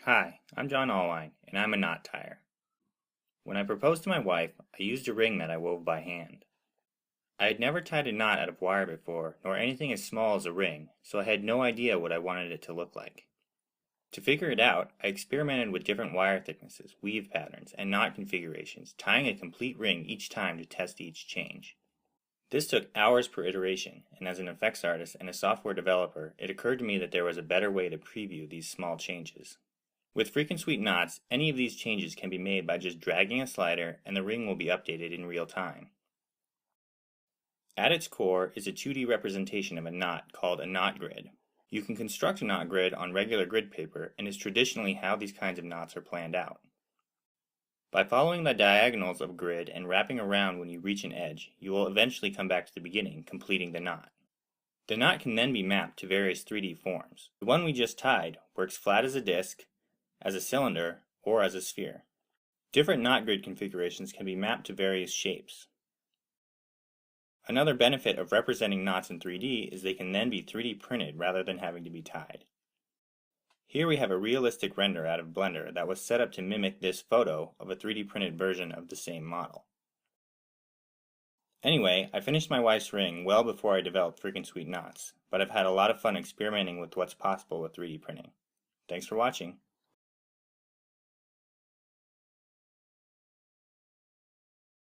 Hi, I'm John Allwine, and I'm a knot tyer. When I proposed to my wife, I used a ring that I wove by hand. I had never tied a knot out of wire before, nor anything as small as a ring, so I had no idea what I wanted it to look like. To figure it out, I experimented with different wire thicknesses, weave patterns, and knot configurations, tying a complete ring each time to test each change. This took hours per iteration, and as an effects artist and a software developer, it occurred to me that there was a better way to preview these small changes. With Freakin Sweet knots, any of these changes can be made by just dragging a slider and the ring will be updated in real time. At its core is a 2D representation of a knot called a knot grid. You can construct a knot grid on regular grid paper and is traditionally how these kinds of knots are planned out. By following the diagonals of a grid and wrapping around when you reach an edge, you will eventually come back to the beginning, completing the knot. The knot can then be mapped to various 3D forms. The one we just tied works flat as a disc, as a cylinder, or as a sphere. Different knot grid configurations can be mapped to various shapes. Another benefit of representing knots in 3D is they can then be 3D printed rather than having to be tied. Here we have a realistic render out of Blender that was set up to mimic this photo of a 3D printed version of the same model. Anyway, I finished my wife's ring well before I developed Freakin Sweet knots, but I've had a lot of fun experimenting with what's possible with 3D printing. Thanks for watching.